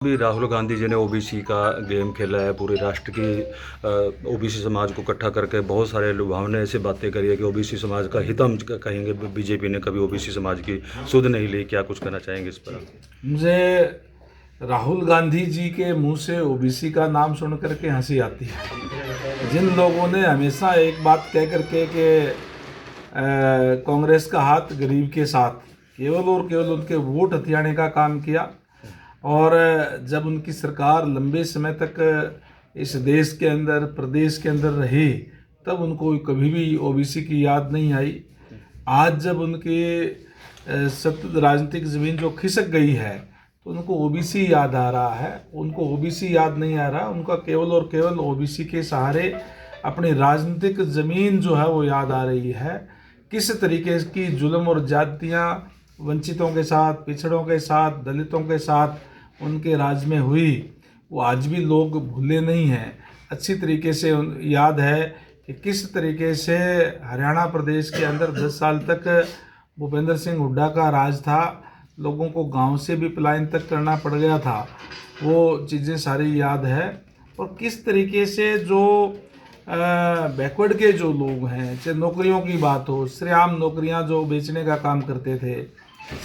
भी राहुल गांधी जी ने ओबीसी का गेम खेला है, पूरे राष्ट्र की ओबीसी समाज को इकट्ठा करके बहुत सारे लुभावने ऐसी बातें करी है कि ओबीसी समाज का हित हम कहेंगे। बीजेपी ने कभी ओबीसी समाज की सुध नहीं ली। क्या कुछ कहना चाहेंगे इस पर? मुझे राहुल गांधी जी के मुंह से ओबीसी का नाम सुन करके हंसी आती है। जिन लोगों ने हमेशा एक बात कह करके कि कांग्रेस का हाथ गरीब के साथ, केवल और केवल उनके वोट हथियाने का काम किया, और जब उनकी सरकार लंबे समय तक इस देश के अंदर, प्रदेश के अंदर रही, तब उनको कभी भी ओबीसी की याद नहीं आई। आज जब उनकी सतत राजनीतिक ज़मीन जो खिसक गई है, तो उनको ओबीसी याद आ रहा है। उनको ओबीसी याद नहीं आ रहा, उनका केवल और केवल ओबीसी के सहारे अपनी राजनीतिक ज़मीन जो है वो याद आ रही है। किस तरीके की जुल्म और ज्यादतियाँ वंचितों के साथ, पिछड़ों के साथ, दलितों के साथ उनके राज में हुई, वो आज भी लोग भूले नहीं हैं। अच्छी तरीके से याद है कि किस तरीके से हरियाणा प्रदेश के अंदर 10 साल तक भूपेंद्र सिंह हुड्डा का राज था। लोगों को गांव से भी पलायन तक करना पड़ गया था। वो चीज़ें सारी याद है। और किस तरीके से जो बैकवर्ड के जो लोग हैं, चाहे नौकरियों की बात हो, सरेआम नौकरियां जो बेचने का काम करते थे,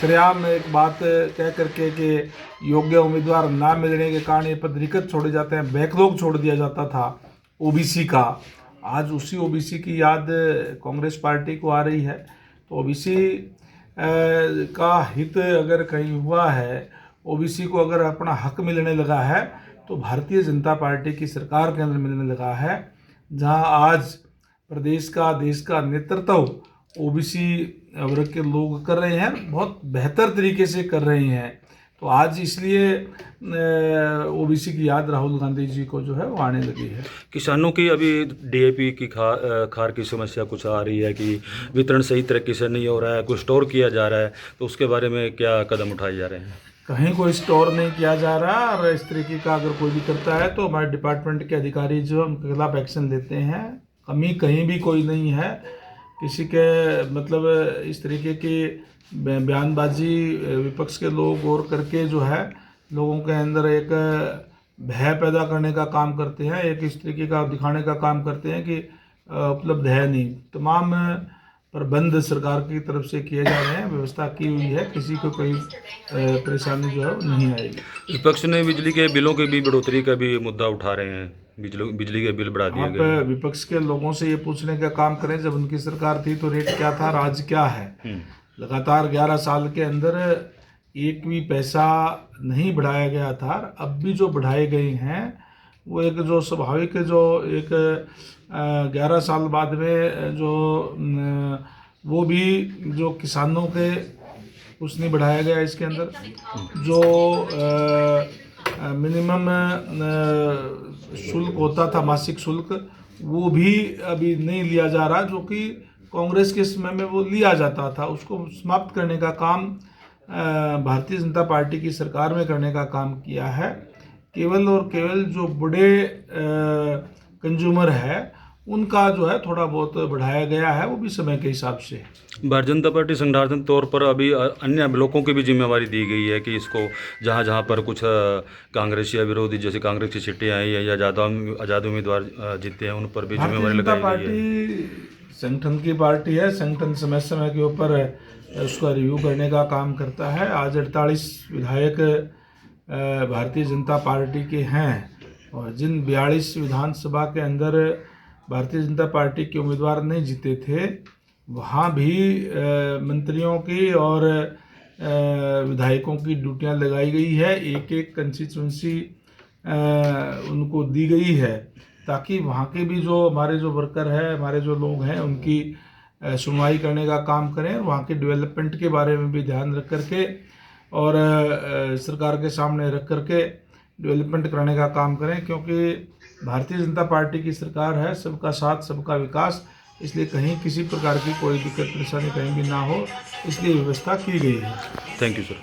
सरेआम एक बात कह करके कि योग्य उम्मीदवार ना मिलने के कारण ये पद रिक्त छोड़े जाते हैं, बैकलॉग छोड़ दिया जाता था ओबीसी का। आज उसी ओबीसी की याद कांग्रेस पार्टी को आ रही है। तो ओबीसी का हित अगर कहीं हुआ है, ओबीसी को अगर अपना हक मिलने लगा है, तो भारतीय जनता पार्टी की सरकार के अंदर मिलने लगा है, जहां आज प्रदेश का, देश का नेतृत्व ओबीसी वर्ग के लोग कर रहे हैं, बहुत बेहतर तरीके से कर रहे हैं। तो आज इसलिए ओबीसी की याद राहुल गांधी जी को जो है वो आने लगी है। किसानों की अभी डीएपी की खार की समस्या कुछ आ रही है कि वितरण सही तरीके से नहीं हो रहा है, कुछ स्टोर किया जा रहा है, तो उसके बारे में क्या कदम उठाए जा रहे हैं? कहीं कोई स्टोर नहीं किया जा रहा, और इस तरीके का अगर कोई भी करता है तो हमारे डिपार्टमेंट के अधिकारी जो उनके खिलाफ एक्शन लेते हैं। कमी कहीं भी कोई नहीं है। किसी के मतलब इस तरीके की बयानबाजी विपक्ष के लोग और करके जो है लोगों के अंदर एक भय पैदा करने का काम करते हैं, एक इस तरीके का दिखाने का काम करते हैं कि उपलब्ध है नहीं। तमाम प्रबंध सरकार की तरफ से किए जा रहे हैं, व्यवस्था की हुई है, किसी को कोई परेशानी जो है नहीं आएगी। विपक्ष ने बिजली के बिलों की भी बढ़ोतरी का भी मुद्दा उठा रहे हैं, बिजली के बिल बढ़ा दिए आप गए हैं। विपक्ष के लोगों से ये पूछने का काम करें, जब उनकी सरकार थी तो रेट क्या था, आज क्या है। लगातार 11 साल के अंदर एक भी पैसा नहीं बढ़ाया गया था। अब भी जो बढ़ाए गए हैं वो एक जो स्वाभाविक जो एक 11 साल बाद में जो वो भी जो किसानों के कुछ नहीं बढ़ाया गया। इसके अंदर जो मिनिमम शुल्क होता था, मासिक शुल्क, वो भी अभी नहीं लिया जा रहा, जो कि कांग्रेस के समय में वो लिया जाता था। उसको समाप्त करने का काम भारतीय जनता पार्टी की सरकार में करने का काम किया है। केवल और केवल जो बड़े कंज्यूमर है उनका जो है थोड़ा बहुत बढ़ाया गया है, वो भी समय के हिसाब से। भारतीय जनता पार्टी संगठन तौर पर अभी अन्य ब्लॉकों की भी जिम्मेवारी दी गई है कि इसको जहाँ जहाँ पर कुछ कांग्रेस या विरोधी, जैसे कांग्रेस की सीटें आई है या आज़ाद उम्मीदवार जीते हैं, उन पर भी जिम्मेवारी लगाई गई है। पार्टी संगठन की पार्टी है। संगठन समय समय के ऊपर उसका रिव्यू करने का काम करता है। आज 48 विधायक भारतीय जनता पार्टी के हैं, और जिन 42 विधानसभा के अंदर भारतीय जनता पार्टी के उम्मीदवार नहीं जीते थे, वहाँ भी मंत्रियों की और विधायकों की ड्यूटियाँ लगाई गई है। एक एक कंस्टिट्यूंसी उनको दी गई है, ताकि वहाँ के भी जो हमारे जो वर्कर है, हमारे जो लोग हैं, उनकी सुनवाई करने का काम करें, वहाँ के डेवलपमेंट के बारे में भी ध्यान रख करके और सरकार के सामने रख करके डेवलपमेंट कराने का काम करें। क्योंकि भारतीय जनता पार्टी की सरकार है, सबका साथ सबका विकास, इसलिए कहीं किसी प्रकार की कोई दिक्कत परेशानी कहीं भी ना हो, इसलिए व्यवस्था की गई है। Thank you sir.